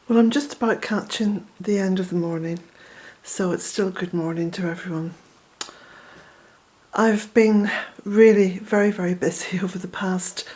Well, I'm just about catching the end of the morning, so it's still good morning to everyone. I've been really very, very busy over the past,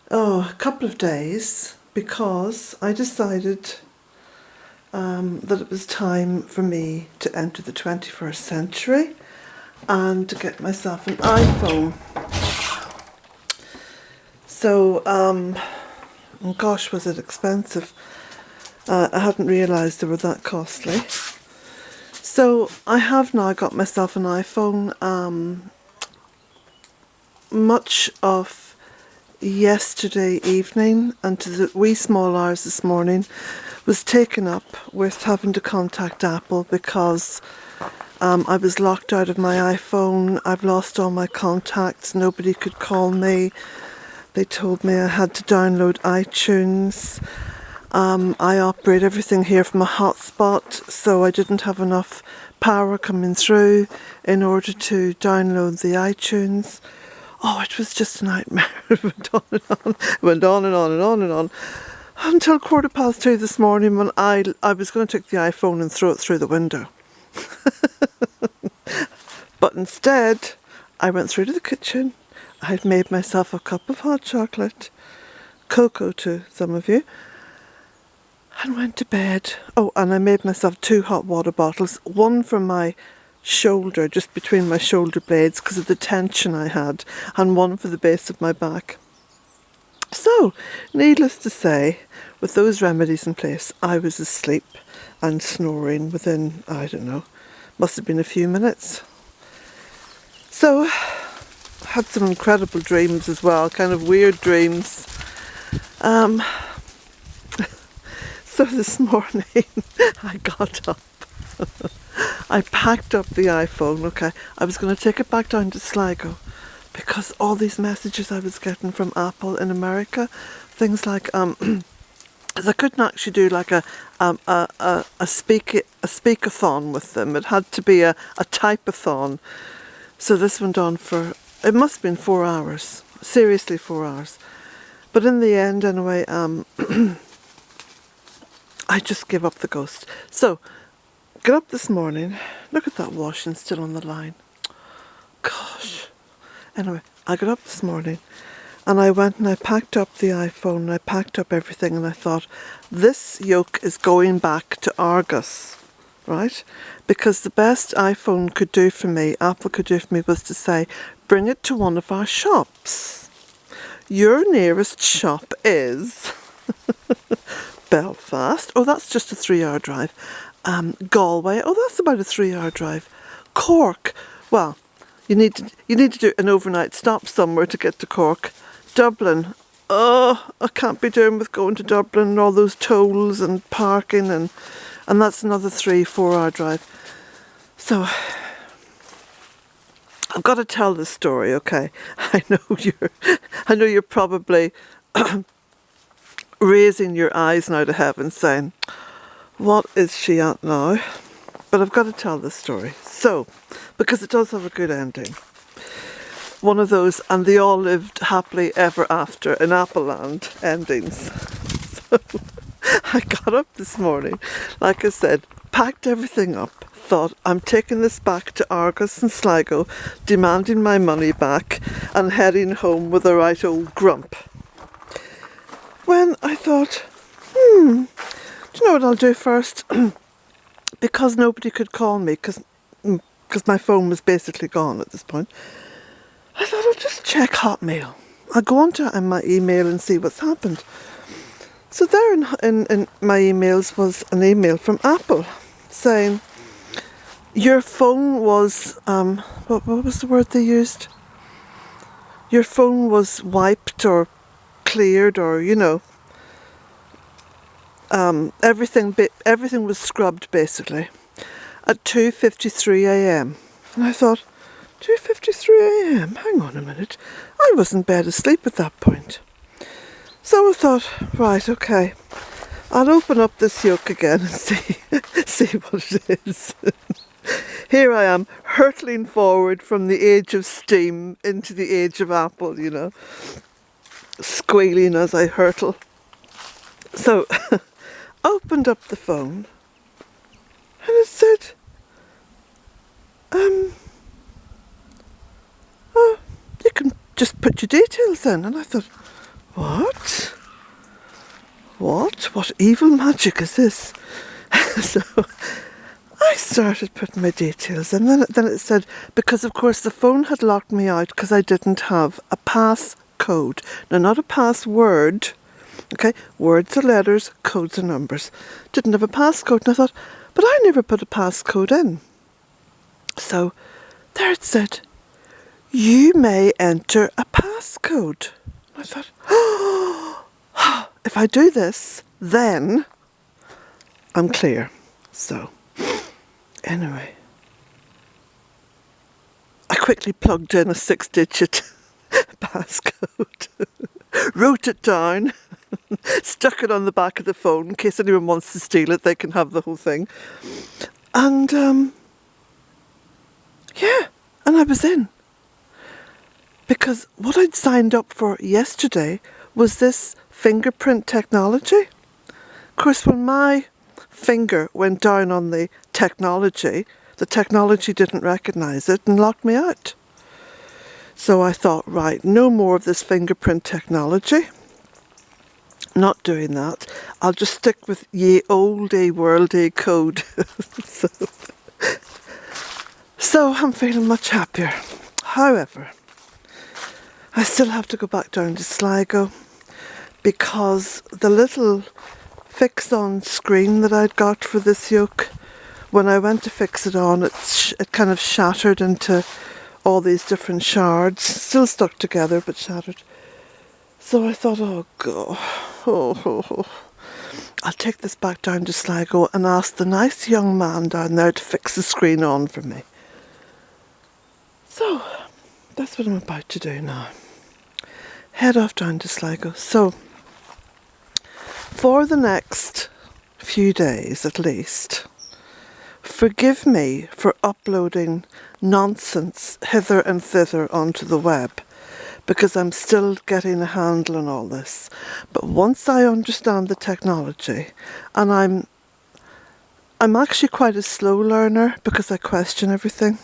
couple of days because I decided that it was time for me to enter the 21st century and to get myself an iPhone. So, gosh, was it expensive. I hadn't realised they were that costly. So I have now got myself an iPhone. Much of yesterday evening and to the wee small hours this morning was taken up with having to contact Apple because I was locked out of my iPhone. I've lost all my contacts. Nobody could call me. They told me I had to download iTunes. I operate everything here from a hotspot, so I didn't have enough power coming through in order to download the iTunes. Oh, it was just a nightmare. It went on and on. It went on and on and on and on until 2:15 this morning when I was going to take the iPhone and throw it through the window. But instead, I went through to the kitchen. I had made myself a cup of hot chocolate, cocoa to some of you, and went to bed. Oh, and I made myself 2 hot water bottles, one for my shoulder, just between my shoulder blades because of the tension I had, and one for the base of my back. So, needless to say, with those remedies in place, I was asleep and snoring within, I don't know, must have been a few minutes. So, I had some incredible dreams as well, kind of weird dreams. So this morning I got up. I packed up the iPhone, okay. I was going to take it back down to Sligo because all these messages I was getting from Apple in America, things like, I couldn't actually do like a speak-a-thon with them. It had to be a type-a-thon. So this went on for, it must have been 4 hours, seriously 4 hours. But in the end, anyway, I just give up the ghost. So, get up this morning, look at that washing still on the line. Gosh. Anyway, I got up this morning and I went and I packed up the iPhone and I packed up everything and I thought, this yoke is going back to Argos, right? Because the best iPhone could do for me, Apple could do for me, was to say, bring it to one of our shops. Your nearest shop is Belfast. Oh, that's just a 3-hour drive. Galway. Oh, that's about a 3-hour drive. Cork. Well, you need to do an overnight stop somewhere to get to Cork. Dublin. Oh, I can't be doing with going to Dublin and all those tolls and parking and that's another 3-4 hour drive. So I've got to tell this story, okay? I know you're probably raising your eyes now to heaven saying, what is she at now? But I've got to tell this story. So, because it does have a good ending. One of those, and they all lived happily ever after in Appleland endings. So, I got up this morning, like I said, packed everything up, thought I'm taking this back to Argos and Sligo, demanding my money back and heading home with a right old grump. When I thought, do you know what I'll do first? Because nobody could call me, because my phone was basically gone at this point, I thought I'll just check Hotmail. I'll go onto my email and see what's happened. So there in my emails was an email from Apple saying, your phone was, what was the word they used? Your phone was wiped or cleared, or everything was scrubbed basically at 2:53 a.m. and I thought, 2:53 a.m. hang on a minute, I was in bed asleep at that point. So I thought, right, okay, I'll open up this yoke again and see what it is. Here I am, hurtling forward from the age of steam into the age of Apple, squealing as I hurtle. So opened up the phone, and it said, oh, you can just put your details in. And I thought, what? What evil magic is this? So I started putting my details in. Then it said, because of course the phone had locked me out because I didn't have a passcode. Now, not a password. Okay, words are letters, codes are numbers. Didn't have a passcode. And I thought, but I never put a passcode in. So there it said, you may enter a passcode. I thought, oh, if I do this, then I'm clear. So anyway, I quickly plugged in a 6-digit passcode, wrote it down, stuck it on the back of the phone in case anyone wants to steal it, they can have the whole thing. And yeah, and I was in. Because what I'd signed up for yesterday was this fingerprint technology. Of course, when my finger went down on the technology didn't recognise it and locked me out. So I thought, right, no more of this fingerprint technology. Not doing that. I'll just stick with ye oldie worldy code. So I'm feeling much happier. However, I still have to go back down to Sligo because the little fix-on screen that I'd got for this yoke, when I went to fix it on, it kind of shattered into all these different shards, still stuck together but shattered. So I thought, oh God, I'll take this back down to Sligo and ask the nice young man down there to fix the screen on for me. So that's what I'm about to do now. Head off down to Sligo. So for the next few days at least, forgive me for uploading nonsense hither and thither onto the web, because I'm still getting a handle on all this. But once I understand the technology, and I'm actually quite a slow learner because I question everything.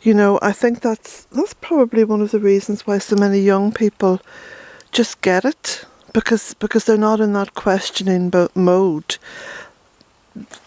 You know, I think that's probably one of the reasons why so many young people just get it, because they're not in that questioning mode.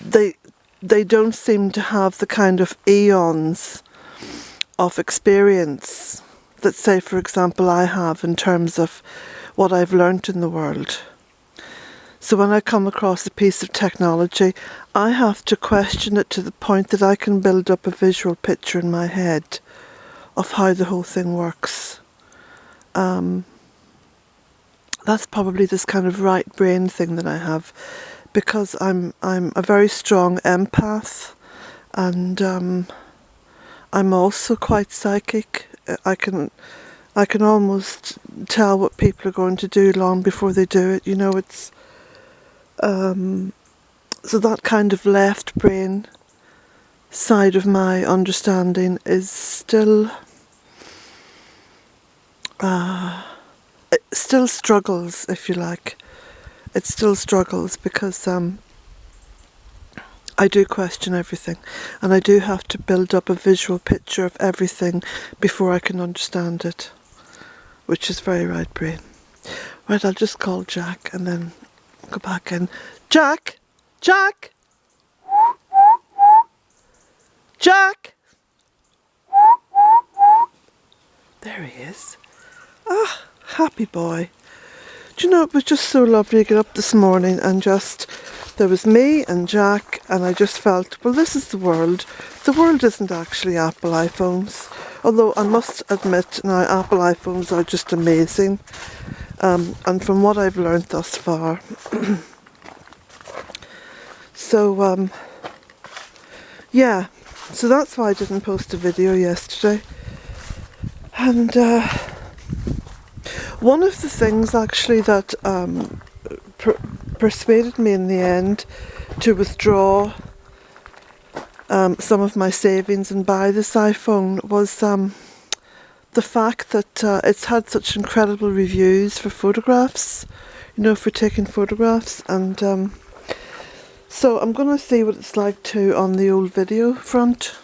They don't seem to have the kind of eons of experience that, say, for example, I have in terms of what I've learnt in the world. So when I come across a piece of technology, I have to question it to the point that I can build up a visual picture in my head of how the whole thing works. That's probably this kind of right brain thing that I have, because I'm a very strong empath, and I'm also quite psychic. I can almost tell what people are going to do long before they do it. You know, it's so that kind of left brain side of my understanding is still it still struggles, if you like. It still struggles because I do question everything, and I do have to build up a visual picture of everything before I can understand it, which is very right brain. Right, I'll just call Jack and then go back in. Jack! Jack! Jack! There he is. Ah, happy boy. Do you know, it was just so lovely to get up this morning and just, there was me and Jack, and I just felt, well, this is the world. The world isn't actually Apple iPhones, although I must admit now Apple iPhones are just amazing, and from what I've learnt thus far. So yeah, so that's why I didn't post a video yesterday. And one of the things actually that persuaded me in the end to withdraw some of my savings and buy this iPhone was the fact that it's had such incredible reviews for photographs, you know, for taking photographs. And So I'm going to see what it's like too on the old video front.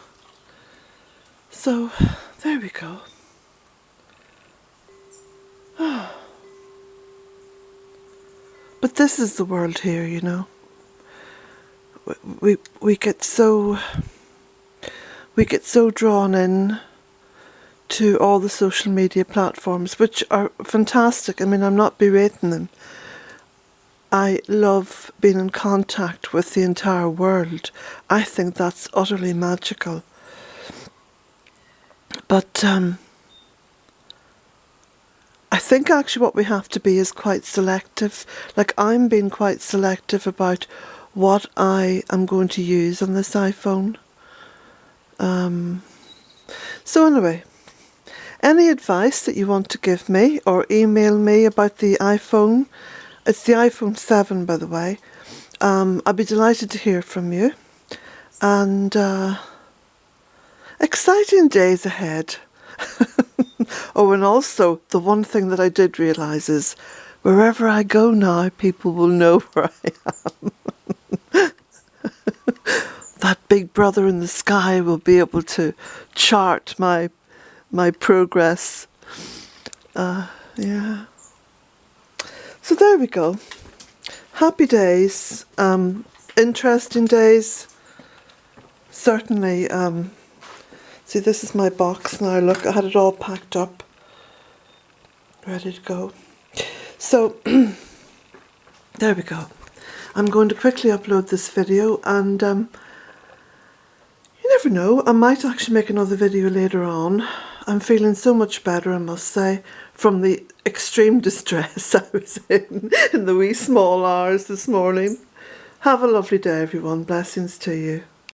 So there we go. But this is the world here, you know. We get so drawn in to all the social media platforms, which are fantastic. I mean, I'm not berating them. I love being in contact with the entire world. I think that's utterly magical. But I think actually what we have to be is quite selective. Like, I'm being quite selective about what I am going to use on this iPhone. So anyway, any advice that you want to give me or email me about the iPhone, it's the iPhone 7 by the way, I'd be delighted to hear from you. And exciting days ahead. Oh, and also the one thing that I did realise is wherever I go now, people will know where I am. That big brother in the sky will be able to chart my progress. Yeah. So there we go. Happy days. Interesting days. Certainly. See, this is my box now. Look, I had it all packed up, ready to go. So there we go. I'm going to quickly upload this video, and you never know, I might actually make another video later on. I'm feeling so much better, I must say, from the extreme distress I was in the wee small hours this morning. Have a lovely day, everyone. Blessings to you.